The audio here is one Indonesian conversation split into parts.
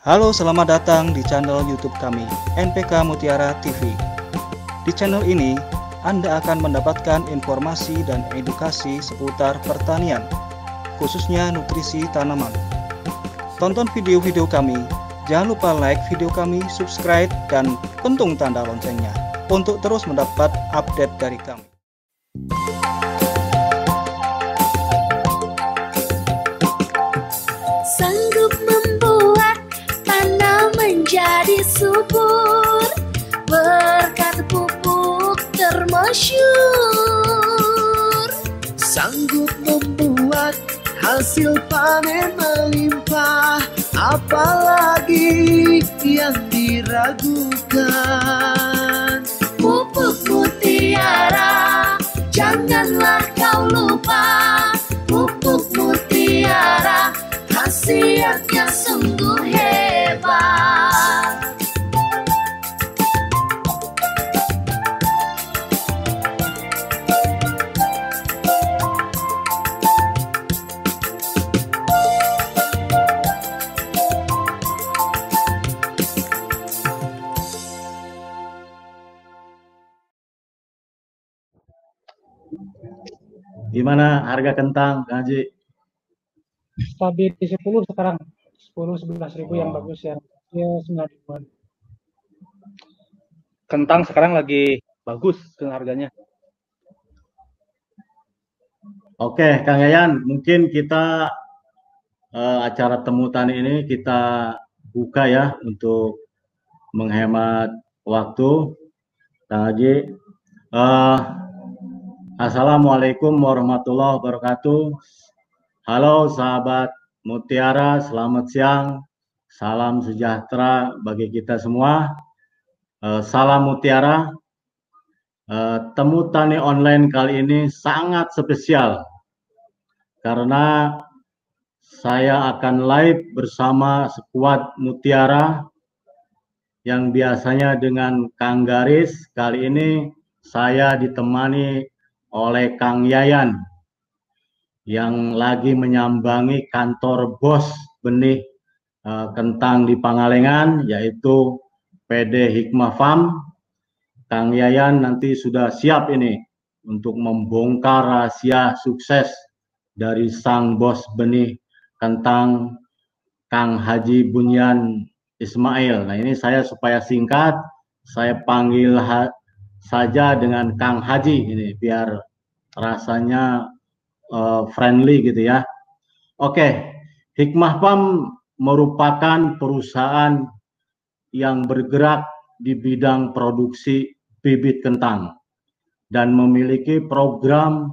Halo, selamat datang di channel YouTube kami, NPK Mutiara TV. Di channel ini, Anda akan mendapatkan informasi dan edukasi seputar pertanian, khususnya nutrisi tanaman. Tonton video-video kami, jangan lupa like video kami, subscribe, dan pentung tanda loncengnya untuk terus mendapat update dari kami. Sanggup membuat tanah menjadi subur, berkat pupuk termasyur. Sanggup membuat hasil panen melimpah, apalagi yang diragukan. Pupuk Mutiara, janganlah kau lupa. Pupuk Mutiara, khasiatnya sungguh hebat. Gimana harga kentang, Kang Haji? Stabil di 10 sekarang, 10-11 ribu yang bagus ya 9 ribuan. Kentang sekarang lagi bagus harganya. Oke, Kang Yayan, mungkin kita acara temu tani ini kita buka ya untuk menghemat waktu, Kang Haji. Assalamualaikum warahmatullahi wabarakatuh. Halo sahabat Mutiara, selamat siang. Salam sejahtera bagi kita semua. Salam Mutiara. Temu tani online kali ini sangat spesial karena saya akan live bersama skuad Mutiara yang biasanya dengan Kang Garis. Kali ini saya ditemani oleh Kang Yayan yang lagi menyambangi kantor bos benih kentang di Pangalengan, yaitu PD Hikmah Farm. Kang Yayan nanti sudah siap ini untuk membongkar rahasia sukses dari sang bos benih kentang, Kang Haji Bunyan Ismail. Nah, ini saya supaya singkat, saya panggil saja dengan Kang Haji ini biar rasanya friendly gitu ya. Oke, Hikmah Farm merupakan perusahaan yang bergerak di bidang produksi bibit kentang dan memiliki program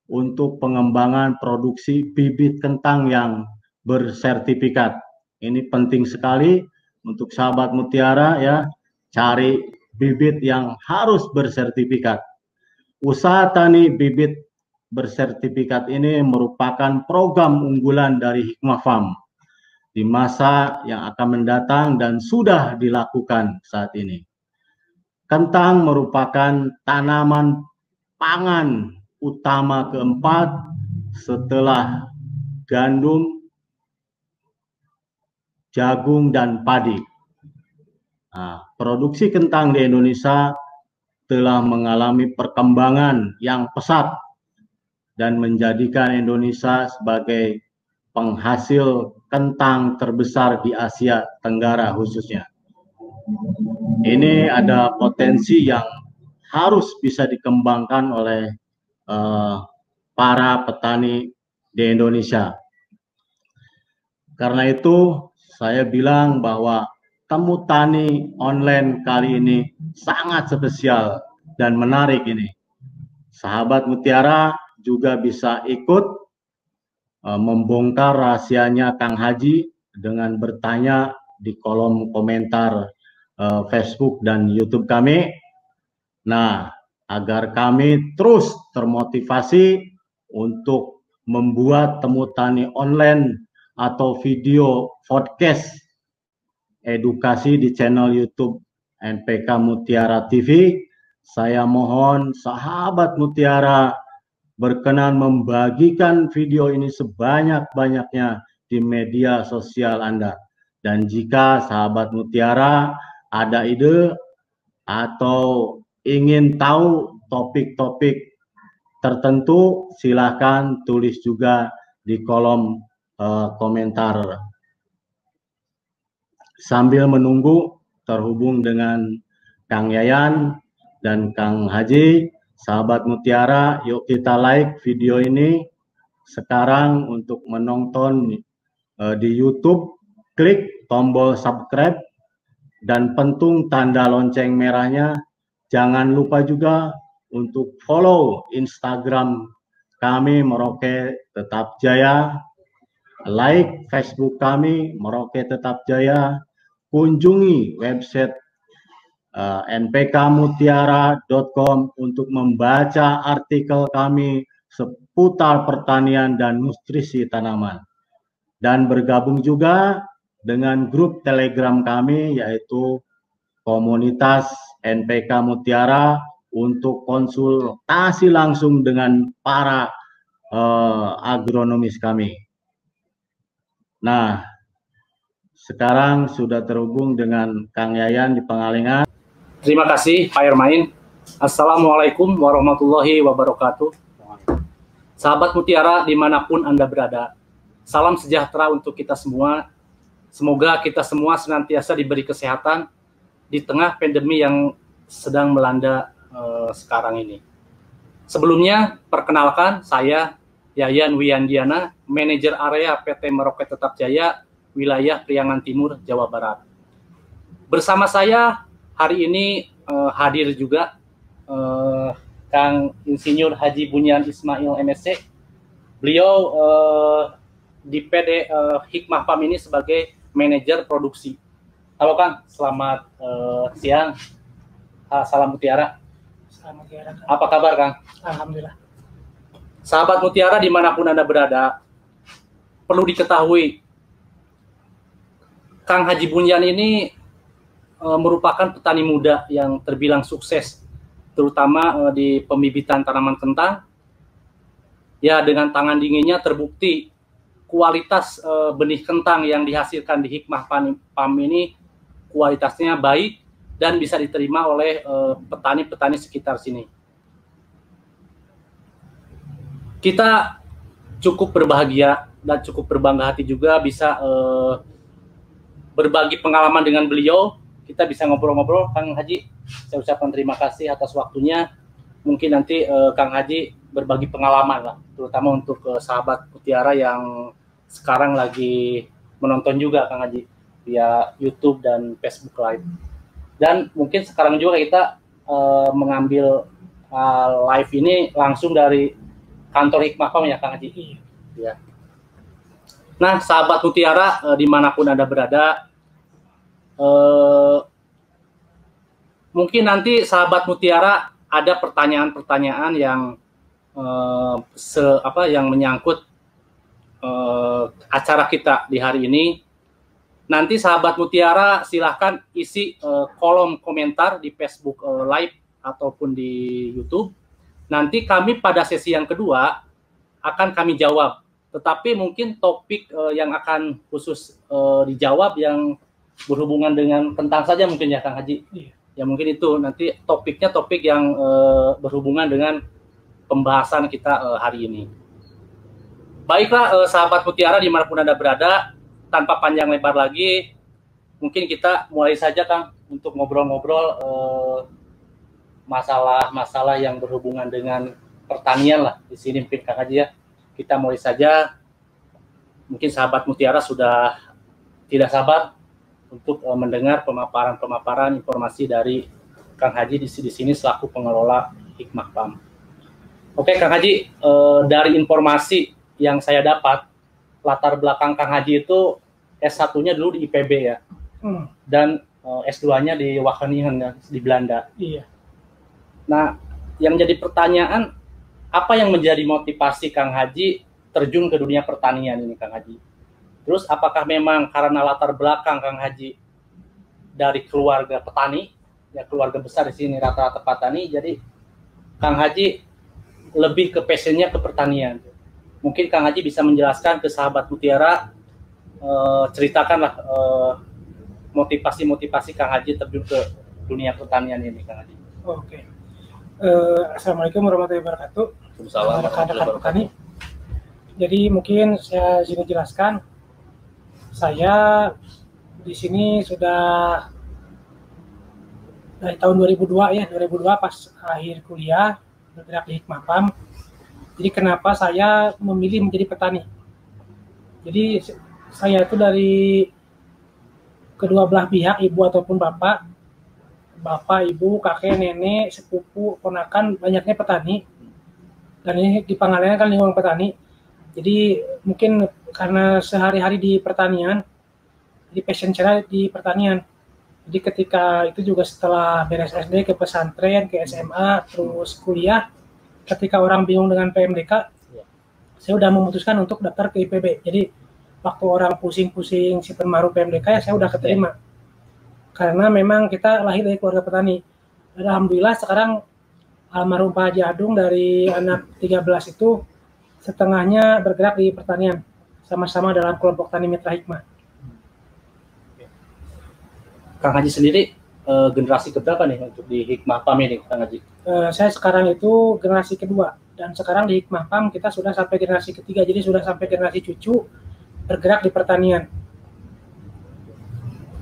untuk pengembangan produksi bibit kentang yang bersertifikat. Ini penting sekali untuk sahabat Mutiara ya, cari bibit yang harus bersertifikat. Usaha tani bibit bersertifikat ini merupakan program unggulan dari Hikmah Farm di masa yang akan mendatang dan sudah dilakukan saat ini. Kentang merupakan tanaman pangan utama keempat setelah gandum, jagung, dan padi. Nah, produksi kentang di Indonesia telah mengalami perkembangan yang pesat dan menjadikan Indonesia sebagai penghasil kentang terbesar di Asia Tenggara khususnya. Ini ada potensi yang harus bisa dikembangkan oleh para petani di Indonesia. Karena itu saya bilang bahwa temu tani online kali ini sangat spesial dan menarik ini. Sahabat Mutiara juga bisa ikut membongkar rahasianya Kang Haji dengan bertanya di kolom komentar Facebook dan YouTube kami. Nah, agar kami terus termotivasi untuk membuat temu tani online atau video podcast edukasi di channel YouTube NPK Mutiara TV. Saya mohon sahabat Mutiara berkenan membagikan video ini sebanyak-banyaknya di media sosial Anda. Dan jika sahabat Mutiara ada ide atau ingin tahu topik-topik tertentu, silahkan tulis juga di kolom komentar. Sambil menunggu terhubung dengan Kang Yayan dan Kang Haji, sahabat Mutiara, yuk kita like video ini sekarang. Untuk menonton di YouTube, klik tombol subscribe dan pentung tanda lonceng merahnya. Jangan lupa juga untuk follow Instagram kami Merauke Tetap Jaya, like Facebook kami Merauke Tetap Jaya, kunjungi website npkmutiara.com untuk membaca artikel kami seputar pertanian dan nutrisi tanaman. Dan bergabung juga dengan grup Telegram kami, yaitu komunitas NPK Mutiara, untuk konsultasi langsung dengan para agronomis kami. Nah, sekarang sudah terhubung dengan Kang Yayan di Pengalengan. Terima kasih Pak Ermain. Assalamualaikum warahmatullahi wabarakatuh. Sahabat Mutiara dimanapun Anda berada, salam sejahtera untuk kita semua. Semoga kita semua senantiasa diberi kesehatan di tengah pandemi yang sedang melanda sekarang ini. Sebelumnya, perkenalkan, saya Yayan Wiyandiana, manajer area PT Merauke Tetap Jaya, wilayah Priangan Timur, Jawa Barat. Bersama saya hari ini hadir juga Kang Insinyur Haji Bunyan Ismail MSc. Beliau di PD Hikmah Farm ini sebagai manajer produksi. Halo Kang, selamat siang. Salam Mutiara. Salam Mutiara. Kang. Apa kabar Kang? Alhamdulillah. Sahabat Mutiara dimanapun Anda berada, perlu diketahui Kang Haji Bunyan ini merupakan petani muda yang terbilang sukses, terutama di pembibitan tanaman kentang. Ya, dengan tangan dinginnya terbukti kualitas benih kentang yang dihasilkan di Hikmah Farm ini kualitasnya baik dan bisa diterima oleh petani-petani sekitar sini. Kita cukup berbahagia dan cukup berbangga hati juga bisa berbagi pengalaman dengan beliau. Kita bisa ngobrol-ngobrol. Kang Haji, saya ucapkan terima kasih atas waktunya. Mungkin nanti Kang Haji berbagi pengalaman lah, terutama untuk sahabat Mutiara yang sekarang lagi menonton juga Kang Haji via YouTube dan Facebook Live. Dan mungkin sekarang juga kita mengambil live ini langsung dari kantor Hikmah Farm ya Kang Haji. Ya. Nah, sahabat Mutiara dimanapun Anda berada, mungkin nanti sahabat Mutiara ada pertanyaan-pertanyaan yang yang menyangkut acara kita di hari ini. Nanti sahabat Mutiara silahkan isi kolom komentar di Facebook Live ataupun di YouTube. Nanti kami pada sesi yang kedua akan kami jawab. Tetapi mungkin topik yang akan khusus dijawab yang berhubungan dengan kentang saja mungkin ya Kang Haji. Ya mungkin itu nanti topiknya topik yang berhubungan dengan pembahasan kita hari ini. Baiklah sahabat Mutiara dimanapun Anda berada, tanpa panjang lebar lagi, mungkin kita mulai saja Kang untuk ngobrol-ngobrol masalah-masalah yang berhubungan dengan pertanian lah di sini mungkin Kang Haji ya. Kita mulai saja. Mungkin sahabat Mutiara sudah tidak sabar untuk mendengar pemaparan informasi dari Kang Haji di sini selaku pengelola Hikmah Farm. Oke Kang Haji, dari informasi yang saya dapat, latar belakang Kang Haji itu S1-nya dulu di IPB ya, dan S2-nya di Wageningen di Belanda. Iya. Nah, yang jadi pertanyaan, apa yang menjadi motivasi Kang Haji terjun ke dunia pertanian ini Kang Haji? Terus apakah memang karena latar belakang Kang Haji dari keluarga petani, ya keluarga besar di sini rata-rata petani, jadi Kang Haji lebih ke passionnya ke pertanian. Mungkin Kang Haji bisa menjelaskan ke sahabat Mutiara ceritakanlah motivasi Kang Haji terjun ke dunia pertanian ini, Kang Haji. Oke. Assalamualaikum warahmatullahi wabarakatuh. Waalaikumsalam warahmatullahi wabarakatuh. Petani. Jadi mungkin saya sini jelaskan. Saya di sini sudah dari tahun 2002 ya, 2002 pas akhir kuliah bergerak di Hikmah Farm. Jadi kenapa saya memilih menjadi petani? Jadi saya itu dari kedua belah pihak, ibu ataupun bapak, ibu, kakek, nenek, sepupu, ponakan, banyaknya petani. Dan ini di Pangalengan kan lingkungan petani. Jadi mungkin karena sehari-hari di pertanian, di passion saya di pertanian. Jadi ketika itu juga setelah beres SD ke pesantren, ke SMA, terus kuliah, ketika orang bingung dengan PMDK, saya udah memutuskan untuk daftar ke IPB. Jadi waktu orang pusing-pusing si penmaru PMDK ya saya udah keterima. Karena memang kita lahir dari keluarga petani. Dan alhamdulillah sekarang almarhum Pak Haji Adung dari anak 13 itu setengahnya bergerak di pertanian. Sama-sama dalam kelompok Tani Mitra Hikmah. Kang Haji sendiri generasi keberapa nih untuk di Hikmah Farm ini, Kang Haji? Saya sekarang itu generasi kedua. Dan sekarang di Hikmah Farm kita sudah sampai generasi ketiga. Jadi sudah sampai generasi cucu bergerak di pertanian.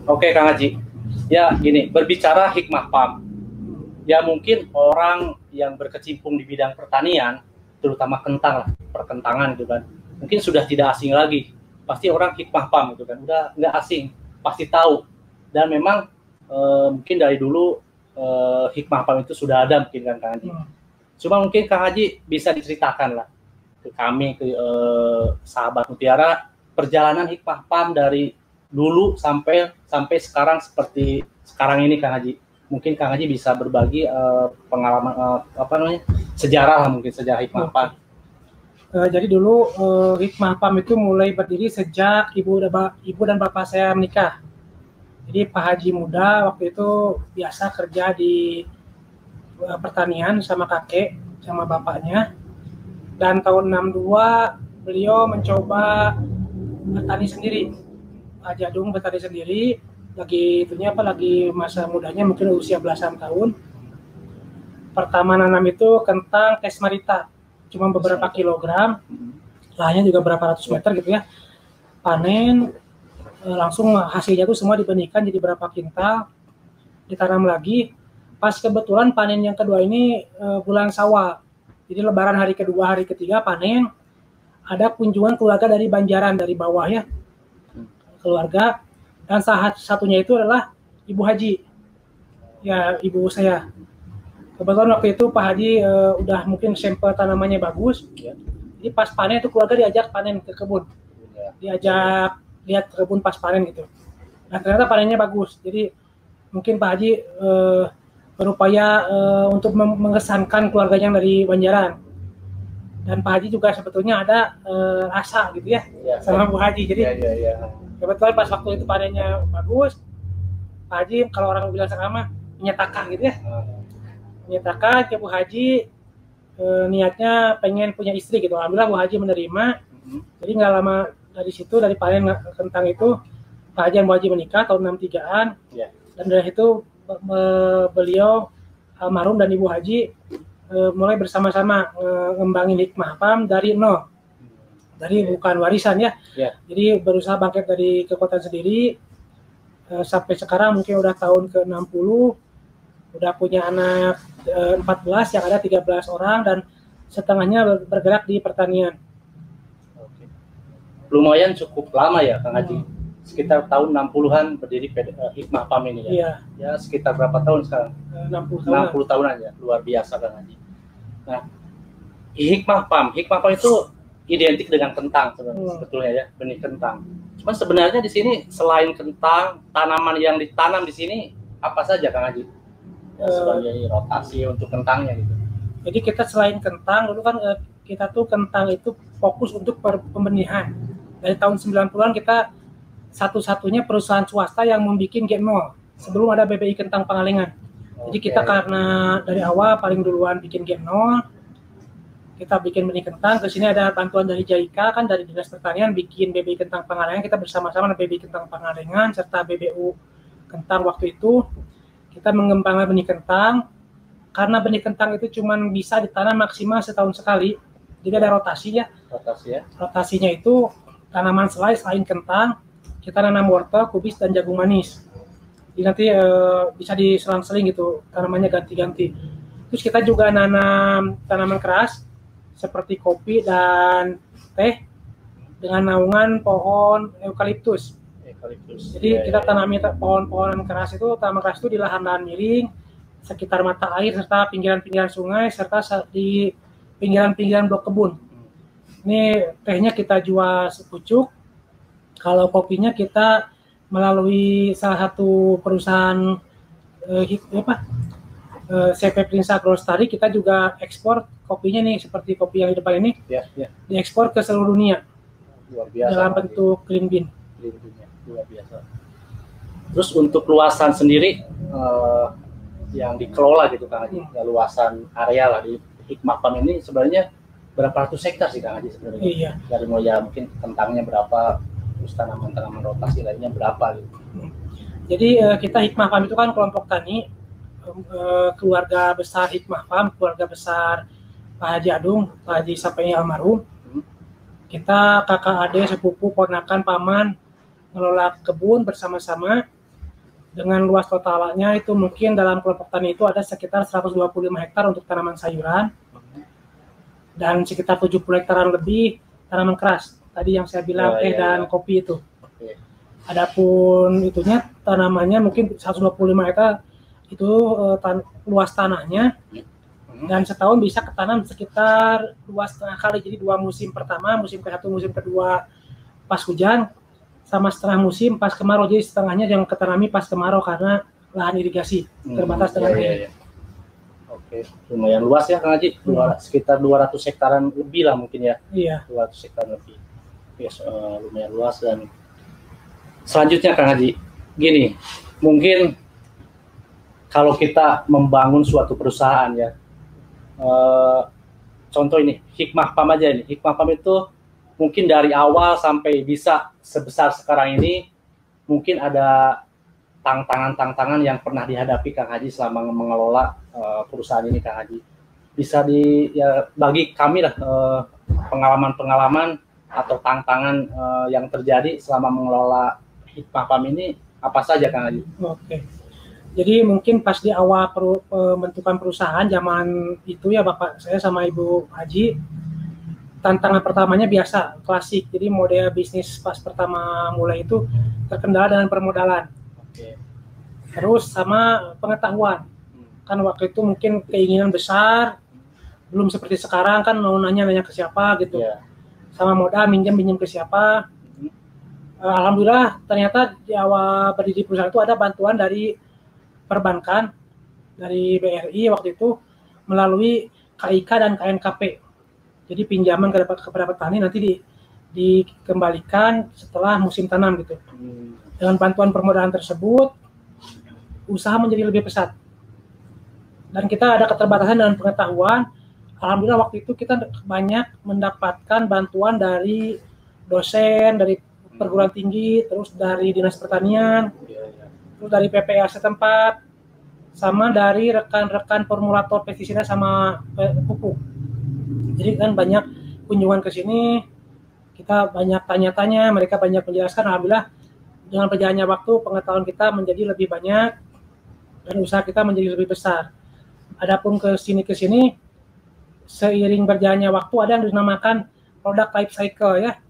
Oke, Kang Haji. Ya gini, berbicara Hikmah Farm, ya mungkin orang yang berkecimpung di bidang pertanian, terutama kentang lah, perkentangan gitu kan, mungkin sudah tidak asing lagi. Pasti orang Hikmah Farm gitu kan, udah nggak asing, pasti tahu. Dan memang mungkin dari dulu Hikmah Farm itu sudah ada mungkin kan Kang Haji. Cuma mungkin Kang Haji bisa diceritakan lah ke kami, ke sahabat Mutiara, perjalanan Hikmah Farm dari dulu sampai sekarang seperti sekarang ini, Kang Haji. Mungkin Kang Haji bisa berbagi pengalaman sejarah lah, mungkin sejarah Hikmah Farm. Jadi dulu Hikmah Farm itu mulai berdiri sejak ibu dan bapak saya menikah. Jadi Pak Haji muda waktu itu biasa kerja di pertanian sama kakek sama bapaknya. Dan tahun 62 beliau mencoba bertani sendiri. Pak Haji Adung bertani sendiri, lagi masa mudanya mungkin usia belasan tahun. Pertama nanam itu kentang Kesmarita, cuma beberapa kilogram, lahannya juga berapa ratus meter gitu ya. Panen langsung hasilnya tuh semua dibenihkan jadi berapa kintal, ditanam lagi. Pas kebetulan panen yang kedua ini bulan Syawal, jadi Lebaran hari kedua, hari ketiga panen, ada kunjungan keluarga dari Banjaran, dari bawah ya, keluarga, dan salah satunya itu adalah Ibu Haji, ya ibu saya. Kebetulan waktu itu Pak Haji udah mungkin sampel tanamannya bagus, jadi pas panen itu keluarga diajak panen ke kebun, diajak lihat kebun pas panen gitu. Nah ternyata panennya bagus, jadi mungkin Pak Haji berupaya untuk mengesankan keluarganya dari Banjaran. Dan Pak Haji juga sebetulnya ada rasa gitu ya, sama Bu Haji. Jadi kebetulan pas waktu itu panennya bagus, Pak Haji kalau orang bilang sekarang menyatakan gitu ya, menyatakan ke Bu Haji niatnya pengen punya istri gitu. Alhamdulillah Bu Haji menerima. Jadi nggak lama dari situ, dari panen kentang itu Pak Haji dan Bu Haji menikah tahun 63-an. Dan dari itu beliau almarhum dan Ibu Haji mulai bersama-sama ngembangin Hikmah Farm dari nol, dari bukan warisan ya. Jadi berusaha bangkit dari kekuatan sendiri sampai sekarang mungkin udah tahun ke-60, udah punya anak 14, yang ada 13 orang dan setengahnya bergerak di pertanian. Lumayan cukup lama ya Kang Haji, sekitar tahun 60-an berdiri Hikmah Farm ini ya. Ya sekitar berapa tahun sekarang? 60 tahunan ya, luar biasa Kang Haji. Nah, Hikmah Farm itu identik dengan kentang sebetulnya ya, benih kentang. Cuman sebenarnya di sini selain kentang, tanaman yang ditanam di sini apa saja Kang Haji? Ya, sebagai rotasi untuk kentangnya gitu. Jadi kita selain kentang, dulu kan kita tuh kentang itu fokus untuk pembenihan. Dari tahun 90-an kita satu-satunya perusahaan swasta yang membuat G0 sebelum ada BPI Kentang Pangalengan. Jadi kita karena dari awal paling duluan bikin G0, kita bikin benih kentang. Ke sini ada bantuan dari JIKA, kan dari Dinas Pertanian bikin BBI Kentang Pangalengan, kita bersama-sama dengan BBI Kentang Pangalengan serta BBU Kentang waktu itu kita mengembangkan benih kentang. Karena benih kentang itu cuma bisa ditanam maksimal setahun sekali, jadi ada rotasinya. Rotasinya itu tanaman selain kentang, kita nanam wortel, kubis, dan jagung manis. Jadi nanti bisa diselang-seling gitu, tanamannya ganti-ganti. Terus kita juga nanam tanaman keras seperti kopi dan teh dengan naungan pohon eukaliptus. Jadi kita tanami pohon-pohonan keras itu, tanaman keras itu di lahan-lahan miring, sekitar mata air serta pinggiran-pinggiran sungai serta di pinggiran-pinggiran blok kebun. Ini tehnya kita jual sepucuk. Kalau kopinya kita melalui salah satu perusahaan CP Prinsa Agrolestari, kita juga ekspor kopinya nih, seperti kopi yang di depan ini, diekspor ke seluruh dunia. Luar biasa, dalam bentuk green bean. Luar biasa. Terus untuk luasan sendiri yang dikelola gitu Kang Haji, ya, luasan area lah di Hikmah Farm ini sebenarnya berapa ratus hektar sih Kang Haji sebenarnya? Iya. Dari mulai ya mungkin kentangnya berapa, terus tanaman-tanaman rotasi lainnya berapa gitu. Jadi kita Hikmah Farm itu kan kelompok tani, keluarga besar Hikmah Farm, keluarga besar Pak Haji Adung, Pak Haji Sapeni almarhum. Kita kakak adik, sepupu, ponakan, paman ngelola kebun bersama-sama dengan luas totalnya itu mungkin dalam kelompok tani itu ada sekitar 125 hektar untuk tanaman sayuran dan sekitar 70 hektaran lebih tanaman keras. Tadi yang saya bilang teh dan kopi itu. Adapun itunya tanamannya mungkin 125 hektar itu luas tanahnya, dan setahun bisa ketanam sekitar 2,5 kali, jadi 2 musim pertama, musim ke-1, musim kedua pas hujan, sama setengah musim pas kemarau, jadi setengahnya yang ketanami pas kemarau karena lahan irigasi terbatas dengan air. Oke, lumayan luas ya Kang Haji, sekitar 200 hektaran lebih lah mungkin ya. Iya. 200 hektaran lebih. Yes, lumayan luas. Dan selanjutnya Kang Haji, gini, mungkin kalau kita membangun suatu perusahaan ya, contoh ini Hikmah Farm aja ini. Hikmah Farm itu mungkin dari awal sampai bisa sebesar sekarang ini, mungkin ada tantangan-tantangan yang pernah dihadapi Kang Haji selama mengelola perusahaan ini Kang Haji. Bisa bagi kami lah pengalaman-pengalaman atau tantangan yang terjadi selama mengelola Hikmah Farm ini apa saja Kang Haji? Oke. Jadi mungkin pas di awal pembentukan perusahaan zaman itu ya Bapak saya sama Ibu Haji, tantangan pertamanya biasa klasik. Jadi model bisnis pas pertama mulai itu terkendala dengan permodalan. Terus sama pengetahuan. Kan waktu itu mungkin keinginan besar, belum seperti sekarang kan mau nanya ke siapa gitu. Sama modal minjem ke siapa. Alhamdulillah ternyata di awal berdiri perusahaan itu ada bantuan dari perbankan, dari BRI waktu itu melalui KIK dan KNKP. Jadi pinjaman kepada petani nanti dikembalikan setelah musim tanam gitu. Dengan bantuan permodalan tersebut, usaha menjadi lebih pesat. Dan kita ada keterbatasan dengan pengetahuan. Alhamdulillah waktu itu kita banyak mendapatkan bantuan dari dosen, dari perguruan tinggi, terus dari Dinas Pertanian, terus dari PPA setempat, sama dari rekan-rekan formulator pestisida sama pupuk. Jadi kan banyak kunjungan ke sini, kita banyak tanya-tanya, mereka banyak menjelaskan. Alhamdulillah dengan berjalannya waktu pengetahuan kita menjadi lebih banyak dan usaha kita menjadi lebih besar. Adapun ke sini seiring berjalannya waktu ada yang dinamakan product life cycle ya.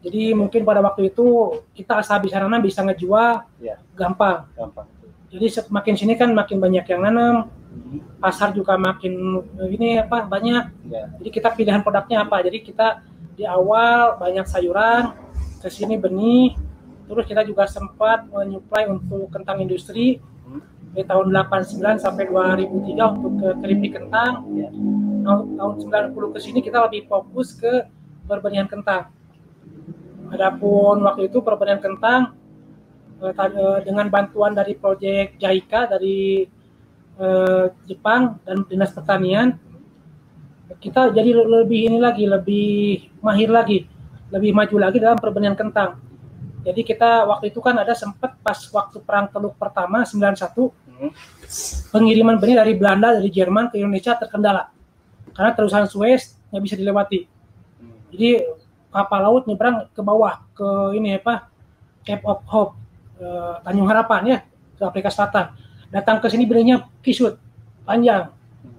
Jadi mungkin pada waktu itu kita asal bisa nanam bisa ngejual gampang. Jadi semakin sini kan makin banyak yang nanam, pasar juga makin banyak. Jadi kita pilihan produknya apa? Jadi kita di awal banyak sayuran, ke sini benih, terus kita juga sempat menyuplai untuk kentang industri dari tahun 89 sampai 2003 untuk ke keripik kentang. Tahun 90 ke sini kita lebih fokus ke perbenihan kentang. Adapun waktu itu perbenihan kentang dengan bantuan dari proyek JIKA dari Jepang dan Dinas Pertanian, kita jadi lebih lebih mahir lagi, lebih maju lagi dalam perbenihan kentang. Jadi kita waktu itu kan ada sempat pas waktu perang Teluk pertama 91, pengiriman benih dari Belanda, dari Jerman ke Indonesia terkendala karena terusan Suez nggak bisa dilewati. Jadi kapal laut nyebrang ke bawah ke Cape of Hope, Tanjung Harapan ya, ke Afrika Selatan. Datang ke sini benihnya kisut, panjang,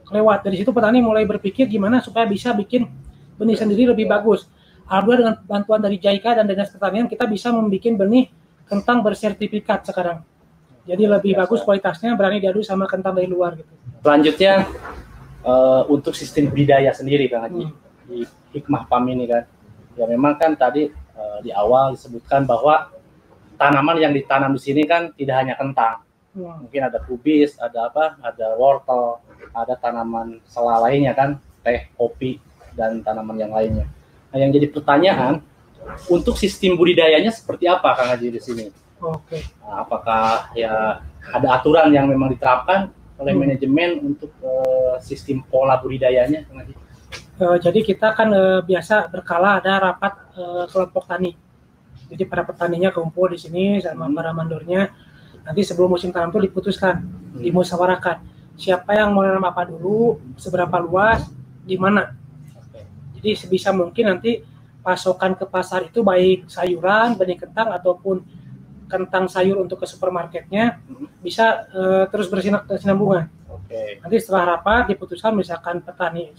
kelewat. Dari situ petani mulai berpikir gimana supaya bisa bikin benih sendiri lebih bagus. Alhamdulillah dengan bantuan dari JICA dan Dinas Pertanian kita bisa membuat benih kentang bersertifikat sekarang. Jadi lebih bagus kualitasnya, berani diadu sama kentang dari luar gitu. Selanjutnya untuk sistem budidaya sendiri Kang Haji, di Hikmah PAM ini kan, ya memang kan tadi di awal disebutkan bahwa tanaman yang ditanam di sini kan tidak hanya kentang. Mungkin ada kubis, ada wortel, ada tanaman sela lainnya kan, teh, kopi, dan tanaman yang lainnya. Nah, yang jadi pertanyaan, untuk sistem budidayanya seperti apa Kang Haji di sini? Oke. Nah, apakah ya ada aturan yang memang diterapkan oleh manajemen untuk sistem pola budidayanya Kang Haji? Jadi kita kan biasa berkala ada rapat kelompok tani. Jadi para petaninya kumpul di sini sama para mandornya. Nanti sebelum musim tanam itu diputuskan, dimusyawarahkan siapa yang mau nanam apa dulu, seberapa luas, di mana. Jadi sebisa mungkin nanti pasokan ke pasar itu baik sayuran, benih kentang ataupun kentang sayur untuk ke supermarketnya bisa terus berkesinambungan. Nanti setelah rapat diputuskan misalkan petani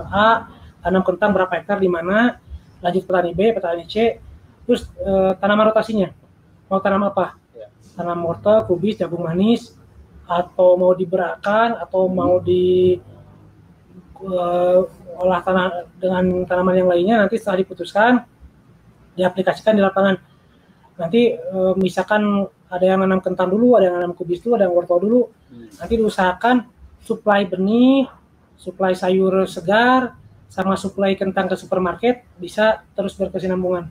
A tanam kentang berapa hektar di mana, lanjut petani B, petani C, terus tanaman rotasinya mau tanam apa? Tanam wortel, kubis, jagung manis, atau mau diberakan, atau mau olah tanah dengan tanaman yang lainnya. Nanti setelah diputuskan, diaplikasikan di lapangan. Nanti misalkan ada yang nanam kentang dulu, ada yang nanam kubis dulu, ada yang wortel dulu. Nanti diusahakan suplai benih, suplai sayur segar, sama suplai kentang ke supermarket bisa terus berkesinambungan.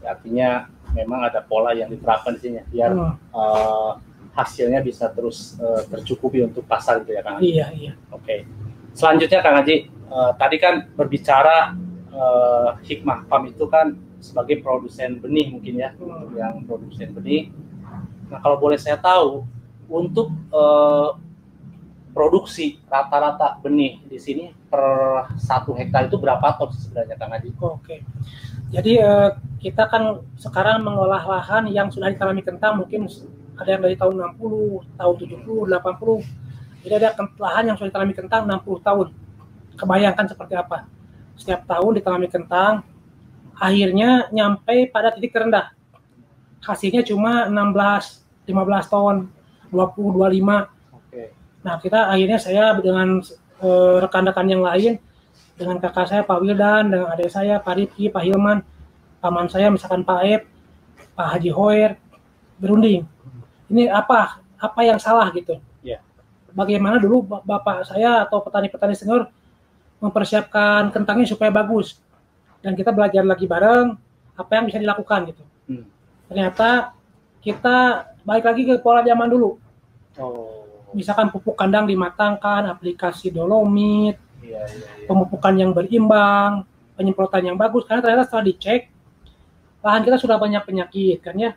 Artinya memang ada pola yang diterapkan di sini biar hasilnya bisa terus tercukupi untuk pasar gitu ya Kang Haji. Iya. Oke. Selanjutnya Kang Haji, tadi kan berbicara Hikmah PAM itu kan sebagai produsen benih mungkin ya, yang produsen benih. Nah kalau boleh saya tahu untuk produksi rata-rata benih di sini per 1 hektar itu berapa ton sebenarnya Kang Haji? Oke. Jadi kita kan sekarang mengolah lahan yang sudah ditanami kentang mungkin ada yang dari tahun 60, tahun 70, 80. Jadi ada lahan yang sudah ditanami kentang 60 tahun. Kebayangkan seperti apa? Setiap tahun ditanami kentang, akhirnya nyampe pada titik terendah. Hasilnya cuma 16, 15 ton, 20, 25. Nah kita akhirnya saya dengan rekan-rekan yang lain, dengan kakak saya Pak Wildan, dengan adik saya Pak Rifki, Pak Hilman, paman saya misalkan Pak Ep, Pak Haji Hoer, berunding. Ini apa yang salah gitu? Bagaimana dulu bapak saya atau petani-petani senior mempersiapkan kentangnya supaya bagus, dan kita belajar lagi bareng apa yang bisa dilakukan gitu. Ternyata kita balik lagi ke pola zaman dulu. Misalkan pupuk kandang dimatangkan, aplikasi dolomit, pemupukan yang berimbang, penyemprotan yang bagus, karena ternyata setelah dicek lahan kita sudah banyak penyakit kan ya,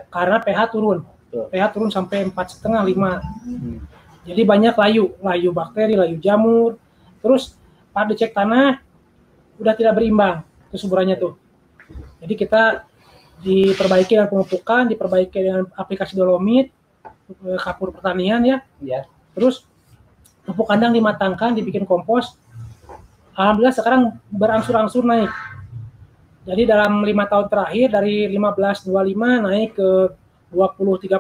karena pH turun. pH turun sampai 4,5, 5. Jadi banyak layu bakteri, layu jamur. Terus pada dicek tanah udah tidak berimbang kesuburannya tuh. Jadi kita diperbaiki dengan pemupukan, diperbaiki dengan aplikasi dolomit, kapur pertanian ya. Terus pupuk kandang dimatangkan, dibikin kompos. Alhamdulillah sekarang berangsur-angsur naik. Jadi dalam 5 tahun terakhir dari 15-25 naik ke 20-30,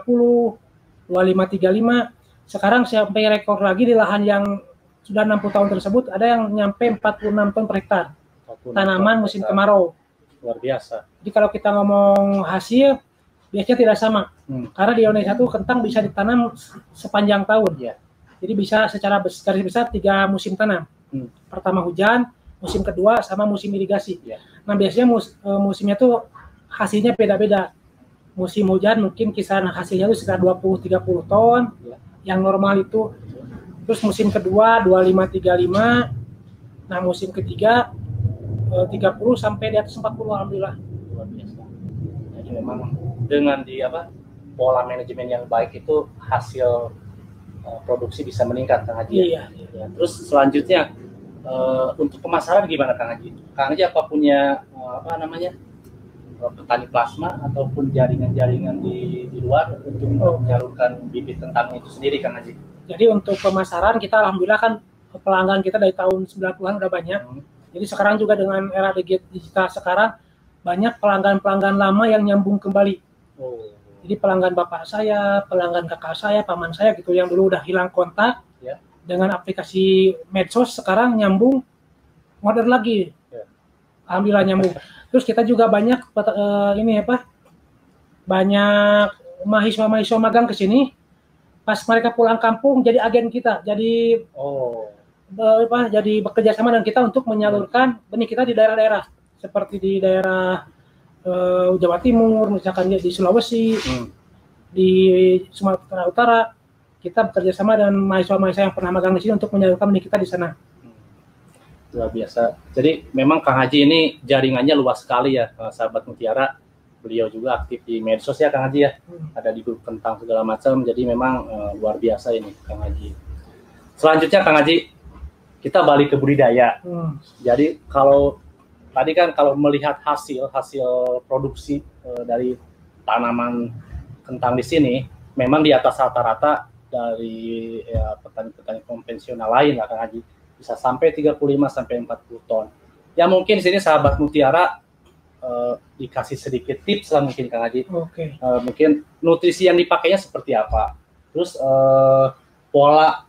25-35. Sekarang sampai rekor lagi di lahan yang sudah 60 tahun tersebut ada yang nyampe 46 ton per hektar. Tanaman musim kemarau. Luar biasa. Jadi kalau kita ngomong hasil biasanya tidak sama. Karena di Indonesia tuh kentang bisa ditanam sepanjang tahun. Jadi bisa secara garis besar 3 musim tanam. Pertama hujan, musim kedua sama musim irigasi. Nah biasanya musimnya tuh hasilnya beda-beda. Musim hujan mungkin kisaran hasilnya itu sekitar 20-30 ton, yang normal itu. Terus musim kedua 25-35, Nah musim ketiga 30 sampai di atas 40 alhamdulillah. Luar biasa. Jadi memang dengan pola manajemen yang baik itu hasil produksi bisa meningkat, Kang Haji. Iya. Ya, terus selanjutnya untuk pemasaran gimana, Kang Haji? Kang Haji apa punya petani plasma ataupun jaringan-jaringan di luar untuk menyalurkan bibit kentang itu sendiri, Kang Haji? Jadi untuk pemasaran kita alhamdulillah kan pelanggan kita dari tahun 90-an udah banyak. Jadi sekarang juga dengan era digital sekarang banyak pelanggan-pelanggan lama yang nyambung kembali. Jadi pelanggan bapak saya, pelanggan kakak saya, paman saya gitu yang dulu udah hilang kontak, dengan aplikasi medsos sekarang nyambung, order lagi. Alhamdulillah nyambung. Terus kita juga banyak banyak mahasiswa magang ke sini. Pas mereka pulang kampung jadi agen kita, jadi jadi bekerja sama dengan kita untuk menyalurkan benih kita di daerah-daerah seperti di daerah Jawa Timur, misalkan di Sulawesi, di Sumatera Utara. Kita bekerja sama dengan mahasiswa-mahasiswa yang pernah magang di sini untuk menyalurkan benih kita di sana. Luar biasa. Jadi memang Kang Haji ini jaringannya luas sekali ya, sahabat Mutiara. Beliau juga aktif di medsos ya, Kang Haji ya. Ada di grup kentang segala macam. Jadi memang luar biasa ini Kang Haji. Selanjutnya Kang Haji, kita balik ke budidaya. Jadi kalau tadi kan kalau melihat hasil produksi dari tanaman kentang di sini, memang di atas rata-rata dari petani-petani konvensional lain lah, Kang Haji. Bisa sampai 35 sampai 40 ton. Ya mungkin sini sahabat Mutiara dikasih sedikit tips lah mungkin, Kang Haji. Mungkin nutrisi yang dipakainya seperti apa. Terus pola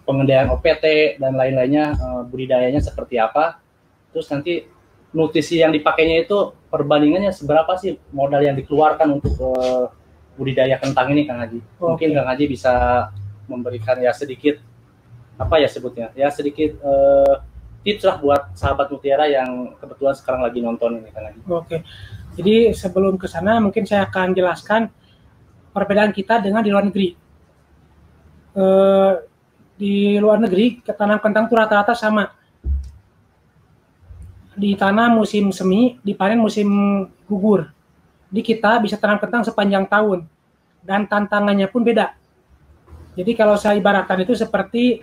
pengendalian OPT dan lain-lainnya, budidayanya seperti apa. Terus nanti nutrisi yang dipakainya itu perbandingannya seberapa sih modal yang dikeluarkan untuk budidaya kentang ini, Kang Haji. Mungkin Kang Haji bisa memberikan ya sedikit sedikit tips lah buat sahabat Mutiara yang kebetulan sekarang lagi nonton ini, Kang Haji. Jadi sebelum ke sana mungkin saya akan jelaskan perbedaan kita dengan di luar negeri. Di luar negeri tanam kentang itu rata-rata sama. Ditanam musim semi, dipanen musim gugur. Di kita bisa tanam kentang sepanjang tahun dan tantangannya pun beda. Jadi kalau saya ibaratkan itu seperti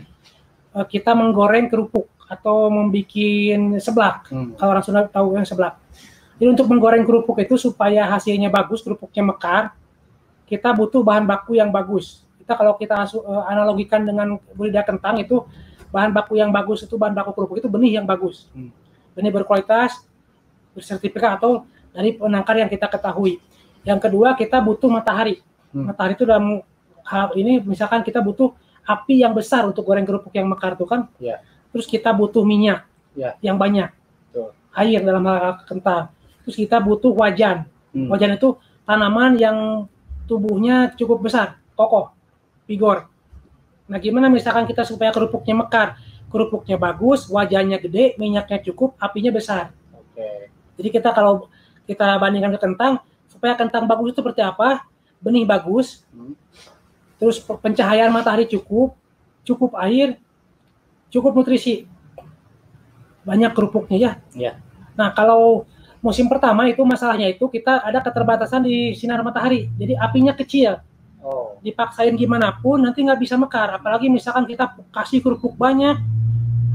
kita menggoreng kerupuk atau membuat seblak. Kalau orang Sunda tahu yang seblak. Jadi untuk menggoreng kerupuk itu supaya hasilnya bagus, kerupuknya mekar, kita butuh bahan baku yang bagus. Kalau kita analogikan dengan budidaya kentang itu bahan baku yang bagus itu bahan baku kerupuk itu benih yang bagus. Benih berkualitas, bersertifikat atau dari penangkar yang kita ketahui. Yang kedua kita butuh matahari. Matahari itu dalam hal ini misalkan kita butuh api yang besar untuk goreng kerupuk yang mekar itu kan. Terus kita butuh minyak yang banyak. Air dalam hal kentang. Terus kita butuh wajan. Wajan itu tanaman yang tubuhnya cukup besar, kokoh, vigor. Nah, gimana misalkan kita supaya kerupuknya mekar, kerupuknya bagus, wajannya gede, minyaknya cukup, apinya besar. Jadi kita kalau kita bandingkan ke kentang, supaya kentang bagus itu seperti apa? Benih bagus, terus pencahayaan matahari cukup air, cukup nutrisi, banyak kerupuknya ya. Nah kalau musim pertama itu masalahnya itu kita ada keterbatasan di sinar matahari, jadi apinya kecil. Dipaksain gimana pun nanti nggak bisa mekar, apalagi misalkan kita kasih kerupuk banyak,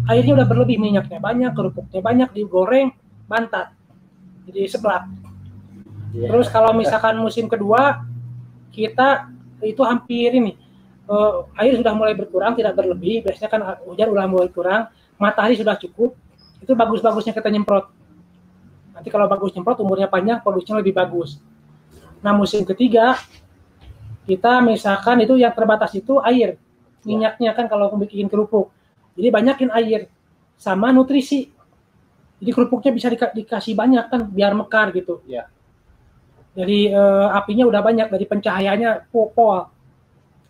airnya udah berlebih, minyaknya banyak, kerupuknya banyak, digoreng, bantat, jadi seblak. Terus kalau misalkan musim kedua kita itu hampir air sudah mulai berkurang, tidak berlebih, biasanya kan hujan udah mulai kurang, matahari sudah cukup, itu bagus-bagusnya kita nyemprot. Nanti kalau bagus nyemprot umurnya panjang, produksinya lebih bagus. Nah musim ketiga kita misalkan itu yang terbatas itu air, minyaknya kan kalau bikin kerupuk, jadi banyakin air sama nutrisi, jadi kerupuknya bisa dikasih banyak kan biar mekar gitu. Jadi apinya udah banyak, dari pencahayaannya pol.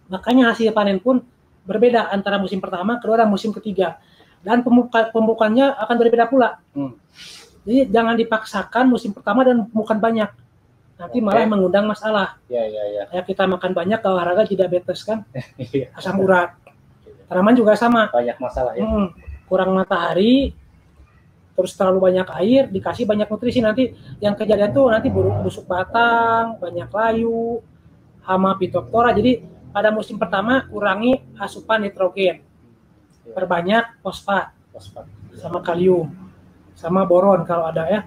Makanya hasil panen pun berbeda antara musim pertama, kedua, dan musim ketiga. Dan pemupukannya akan berbeda pula. Jadi jangan dipaksakan musim pertama dan pemupukan banyak. Nanti malah mengundang masalah. Kayak kita makan banyak, kalau olahraga diabetes kan, asam urat. Tanaman juga sama. Banyak masalah ya. kurang matahari, terus terlalu banyak air, dikasih banyak nutrisi, nanti yang kejadian tuh nanti busuk batang, banyak layu, hama Phytophthora. Jadi pada musim pertama kurangi asupan nitrogen, perbanyak fosfat, sama kalium, sama boron kalau ada ya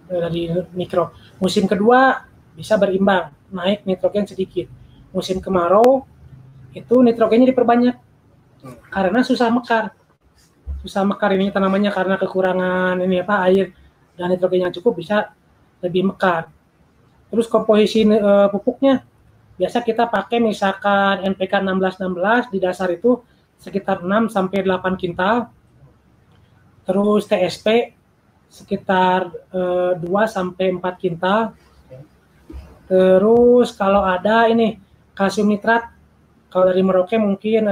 dari mikro. Musim kedua bisa berimbang, naik nitrogen sedikit. Musim kemarau itu nitrogennya diperbanyak karena susah mekar. Susah mekar ini tanamannya karena kekurangan air dan nitrogen yang cukup, bisa lebih mekar. Terus komposisi pupuknya biasa kita pakai misalkan NPK 16-16 di dasar itu sekitar 6 sampai 8 kintal. Terus TSP sekitar 2 sampai 4 kintal. Terus kalau ada ini kalsium nitrat, kalau dari Merauke mungkin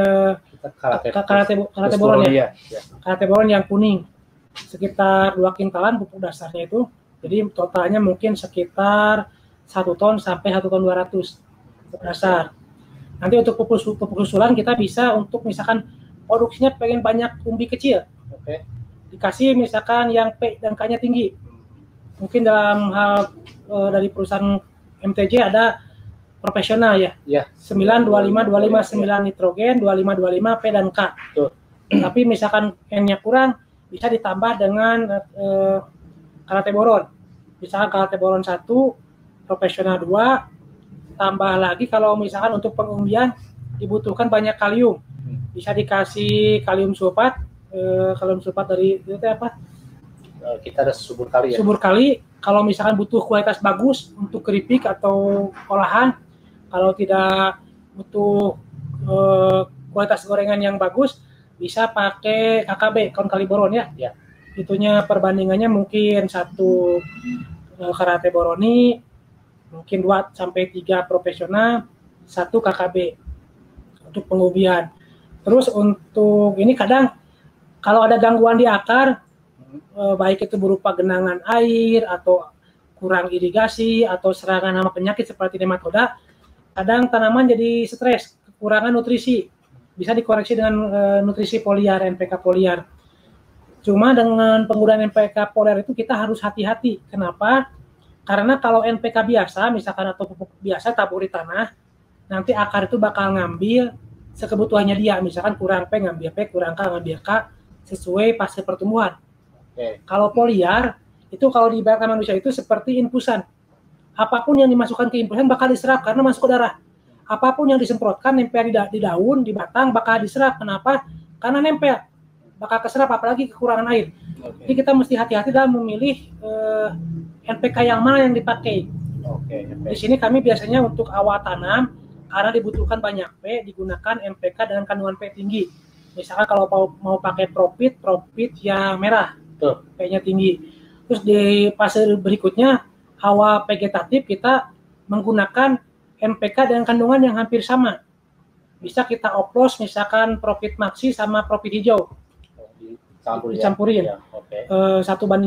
karate boron ya. Karate boron yang kuning sekitar 2 kintalan pupuk dasarnya itu. Jadi totalnya mungkin sekitar 1 ton sampai 1 ton 200 pupuk dasar. Nanti untuk pupuk susulan kita bisa untuk misalkan produksinya pengen banyak umbi kecil. Dikasih misalkan yang P dan K-nya tinggi. Mungkin dalam hal dari perusahaan MTJ ada profesional ya. 9-25-25 9 nitrogen, 25-25 P dan K. Tapi misalkan N-nya kurang, bisa ditambah dengan karate boron. Misalkan karate boron 1, profesional 2, tambah lagi kalau misalkan untuk pengumbian dibutuhkan banyak kalium. Bisa dikasih kalium sulfat, dari itu apa? Kita ada subur kali ya. Subur kali, kalau misalkan butuh kualitas bagus untuk keripik atau olahan, kalau tidak butuh kualitas gorengan yang bagus, bisa pakai KKB, kaun kali boron ya. Itunya perbandingannya mungkin 1 karate boroni, mungkin 2 sampai 3 profesional, 1 KKB untuk pengumbian. Terus untuk ini kadang kalau ada gangguan di akar, baik itu berupa genangan air atau kurang irigasi atau serangan hama penyakit seperti nematoda, kadang tanaman jadi stres, kekurangan nutrisi. Bisa dikoreksi dengan nutrisi foliar, NPK foliar. Cuma dengan penggunaan NPK foliar itu kita harus hati-hati. Kenapa? Karena kalau NPK biasa, misalkan atau pupuk biasa taburi tanah, nanti akar itu bakal ngambil sekebutuhannya dia. Misalkan kurang P, ngambil P, kurang K, ngambil K, sesuai fase pertumbuhan. Kalau foliar, itu kalau diibaratkan manusia itu seperti infusan. Apapun yang dimasukkan ke infusan bakal diserap karena masuk ke darah. Apapun yang disemprotkan nempel di daun, di batang bakal diserap. Kenapa? Karena nempel. Bakal keserap apalagi kekurangan air. Jadi kita mesti hati-hati dalam memilih NPK yang mana yang dipakai. Di sini kami biasanya untuk awal tanam karena dibutuhkan banyak P, digunakan NPK dengan kandungan P tinggi. Misalkan kalau mau pakai profit yang merah, P-nya tinggi. Terus di fase berikutnya awal vegetatif kita menggunakan NPK dengan kandungan yang hampir sama. Bisa kita oplos misalkan profit maxi sama profit hijau. Dicampurin. 1:1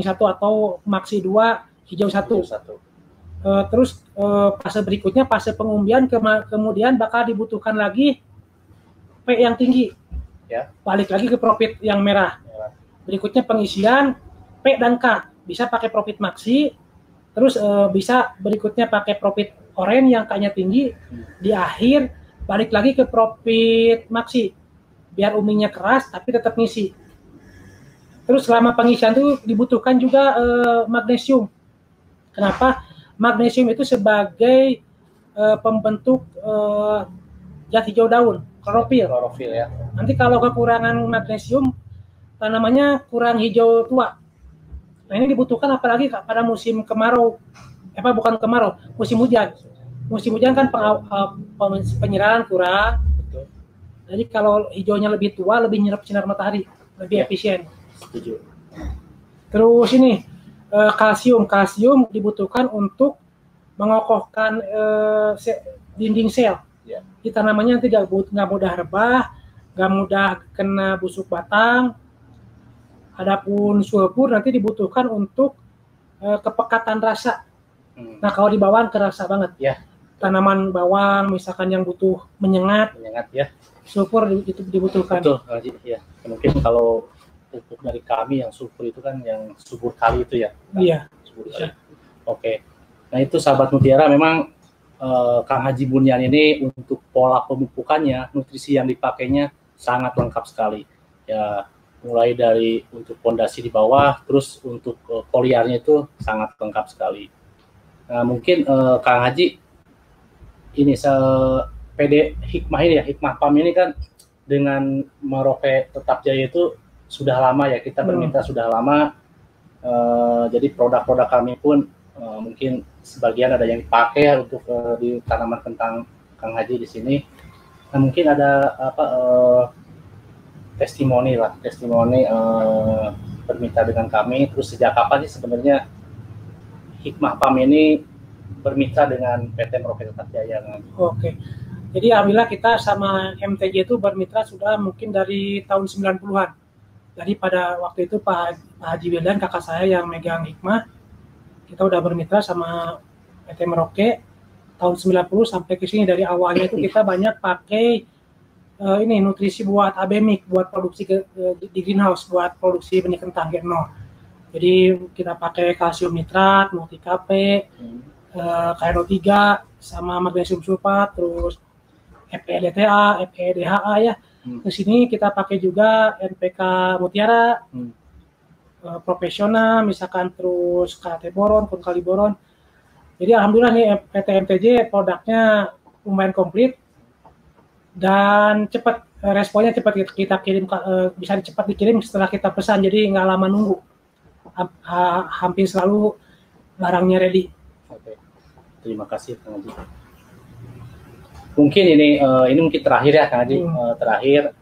atau maxi 2, hijau 1. Terus fase berikutnya, fase pengumbian, kemudian bakal dibutuhkan lagi P yang tinggi. Balik lagi ke profit yang merah. Berikutnya pengisian P dan K. Bisa pakai profit maxi. Terus bisa berikutnya pakai profit orange yang K-nya tinggi. Di akhir balik lagi ke profit maxi. Biar umbinya keras tapi tetap ngisi. Terus selama pengisian itu dibutuhkan juga magnesium. Kenapa? Magnesium itu sebagai pembentuk zat hijau daun, klorofil ya. Nanti kalau kekurangan magnesium, tanamannya kurang hijau tua. Nah ini dibutuhkan apalagi pada musim kemarau. Bukan kemarau, musim hujan. Musim hujan kan penyiraman kurang. Jadi kalau hijaunya lebih tua, lebih nyerap sinar matahari, lebih efisien. Setuju. Terus ini kalsium dibutuhkan untuk mengokohkan dinding sel. Di tanamannya nanti nggak mudah rebah, nggak mudah kena busuk batang. Adapun sulfur nanti dibutuhkan untuk kepekatan rasa. Nah kalau di bawang kerasa banget. Tanaman bawang misalkan yang butuh menyengat ya. Sulfur itu dibutuhkan. Betul. Mungkin kalau pupuk dari kami yang subur itu kan, yang subur kali itu ya. Iya. Subur kali. Oke. Nah itu sahabat Mutiara, memang Kang Haji Bunyan ini untuk pola pemupukannya, nutrisi yang dipakainya sangat lengkap sekali. Ya, mulai dari untuk pondasi di bawah, terus untuk foliarnya itu sangat lengkap sekali. Nah, mungkin Kang Haji ini PD Hikmah ini ya, Hikmah PAM ini kan dengan Merauke Tetap Jaya itu sudah lama ya, kita bermitra sudah lama. Jadi produk-produk kami pun mungkin sebagian ada yang dipakai untuk di tanaman kentang Kang Haji di sini. Nah, mungkin ada testimoni bermitra dengan kami. Terus sejak kapan sih sebenarnya Hikmah PAM ini bermitra dengan PT Merauke Tetap Jaya? Oke. Jadi alhamdulillah kita sama MTJ itu bermitra sudah mungkin dari tahun 90-an. Jadi pada waktu itu Pak Haji Wildan, kakak saya yang megang Hikmah, kita udah bermitra sama PT Merauke tahun 90 sampai ke sini. Dari awalnya itu kita banyak pakai ini nutrisi buat abemik, buat produksi di greenhouse, buat produksi benih kentang G0. Jadi kita pakai kalsium nitrat, multi-KP, KNO3 sama magnesium sulfat, terus FeDTA, FeDHA ya. Ke sini kita pakai juga NPK Mutiara, profesional, misalkan terus KT boron, kali boron. Jadi alhamdulillah nih PT MTJ produknya lumayan komplit dan cepat, responnya cepat, kita kirim, bisa cepat dikirim setelah kita pesan, jadi nggak lama nunggu. Hampir selalu barangnya ready. Oke, terima kasih Kang Haji. Mungkin ini mungkin terakhir ya Kang Haji, terakhir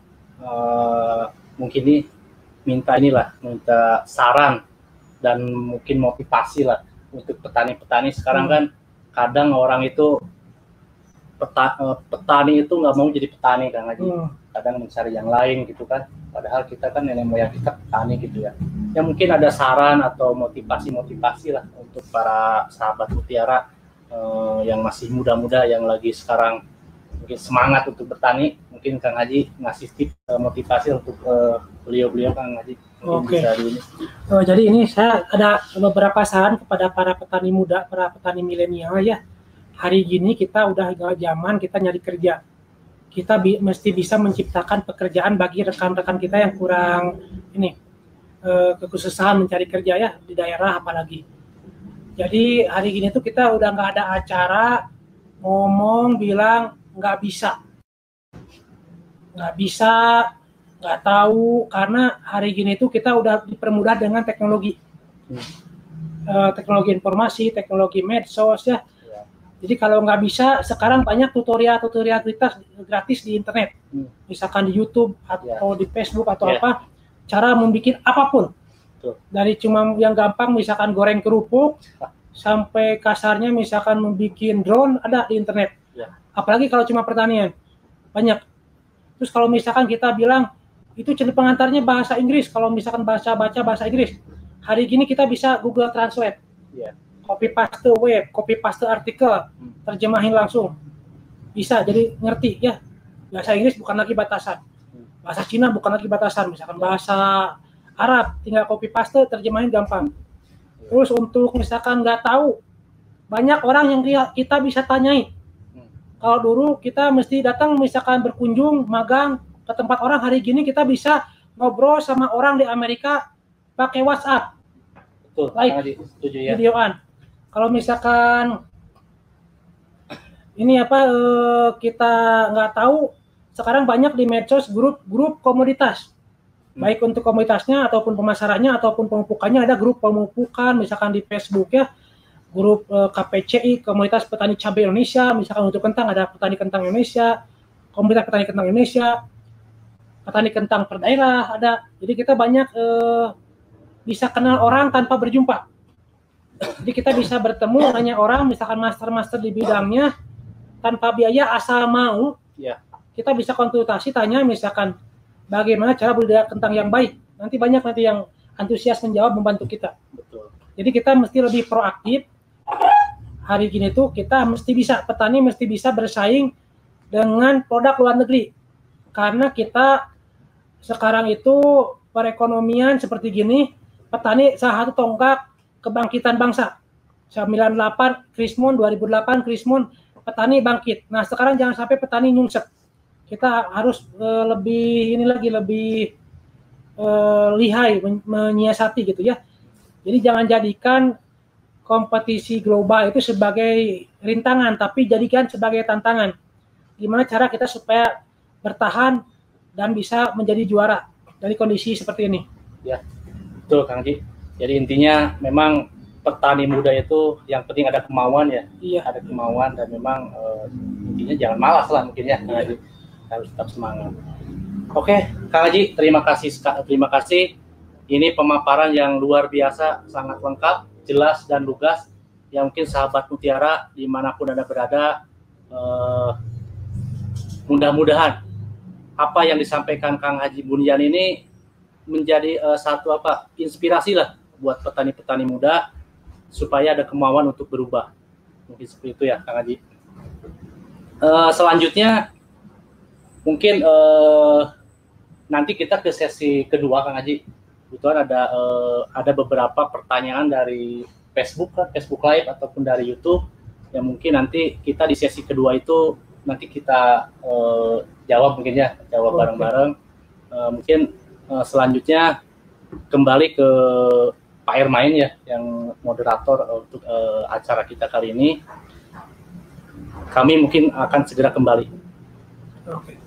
mungkin ini minta saran dan mungkin motivasi lah untuk petani-petani sekarang. Kan kadang orang itu petani itu nggak mau jadi petani Kang Haji, kadang mencari yang lain gitu kan, padahal kita kan nenek moyang kita petani gitu ya. Ya mungkin ada saran atau motivasi lah untuk para sahabat Mutiara yang masih muda-muda, yang lagi sekarang mungkin semangat untuk bertani. Mungkin Kang Haji ngasih tips motivasi untuk beliau-beliau Kang Haji. Oke. Jadi ini saya ada beberapa saran kepada para petani muda, para petani milenial ya. Hari gini kita udah zaman kita nyari kerja. Kita mesti bisa menciptakan pekerjaan bagi rekan-rekan kita yang kurang kekhususan mencari kerja ya di daerah apalagi. Jadi hari gini tuh kita udah nggak ada acara ngomong bilang nggak bisa, nggak tahu, karena hari gini tuh kita udah dipermudah dengan teknologi, teknologi informasi, teknologi medsos ya. Jadi kalau nggak bisa, sekarang banyak tutorial gratis di internet, misalkan di YouTube atau di Facebook atau apa, cara membuat apapun. Dari cuma yang gampang, misalkan goreng kerupuk, sampai kasarnya misalkan membuat drone, ada di internet. Apalagi kalau cuma pertanian, banyak. Terus kalau misalkan kita bilang, itu cerita pengantarnya bahasa Inggris, kalau misalkan baca bahasa Inggris, hari gini kita bisa Google Translate, copy paste web, copy paste artikel, terjemahin langsung, bisa, jadi ngerti ya. Bahasa Inggris bukan lagi batasan, bahasa Cina bukan lagi batasan, misalkan bahasa Arab, tinggal copy paste, terjemahin gampang. Terus untuk misalkan nggak tahu, banyak orang yang kita bisa tanyai. Kalau dulu kita mesti datang misalkan berkunjung, magang ke tempat orang, hari gini kita bisa ngobrol sama orang di Amerika pakai WhatsApp, live, videoan. Kalau misalkan ini kita nggak tahu, sekarang banyak di medsos grup komoditas, baik untuk komoditasnya ataupun pemasarannya ataupun pemupukannya, ada grup pemupukan misalkan di Facebook ya. Grup KPCI, Komunitas Petani Cabai Indonesia, misalkan untuk kentang ada Petani Kentang Indonesia, Komunitas Petani Kentang Indonesia, Petani Kentang per daerah ada. Jadi kita banyak bisa kenal orang tanpa berjumpa. Jadi kita bisa bertemu, nanya orang, misalkan master di bidangnya, tanpa biaya, asal mau. Kita bisa konsultasi, tanya misalkan bagaimana cara budidaya kentang yang baik. Nanti banyak yang antusias menjawab, membantu kita. Jadi kita mesti lebih proaktif. Hari gini tuh kita petani mesti bisa bersaing dengan produk luar negeri, karena kita sekarang itu perekonomian seperti gini, petani salah satu tonggak kebangkitan bangsa. 98 Krismon, 2008 Krismon, petani bangkit. Nah sekarang jangan sampai petani nyungsep. Kita harus lebih lihai menyiasati gitu ya. Jadi jangan jadikan kompetisi global itu sebagai rintangan, tapi jadikan sebagai tantangan. Gimana cara kita supaya bertahan dan bisa menjadi juara dari kondisi seperti ini. Ya, betul Kang Haji. Jadi intinya memang petani muda itu yang penting ada kemauan ya. Iya. Ada kemauan dan memang intinya jangan malas lah mungkin ya Kang Haji. Harus tetap semangat. Oke, Kang Haji, terima kasih. Ini pemaparan yang luar biasa, sangat lengkap, jelas dan lugas. Yang mungkin sahabat Mutiara dimanapun Anda berada, mudah-mudahan apa yang disampaikan Kang Haji Bunyan ini menjadi satu inspirasi lah buat petani-petani muda supaya ada kemauan untuk berubah. Mungkin seperti itu ya Kang Haji. Selanjutnya mungkin nanti kita ke sesi kedua Kang Haji. Kebetulan ada beberapa pertanyaan dari Facebook Live ataupun dari YouTube yang mungkin nanti kita di sesi kedua itu nanti kita jawab mungkin ya, jawab bareng-bareng. Mungkin selanjutnya kembali ke Pak Ermain ya, yang moderator untuk acara kita kali ini. Kami mungkin akan segera kembali. Oke.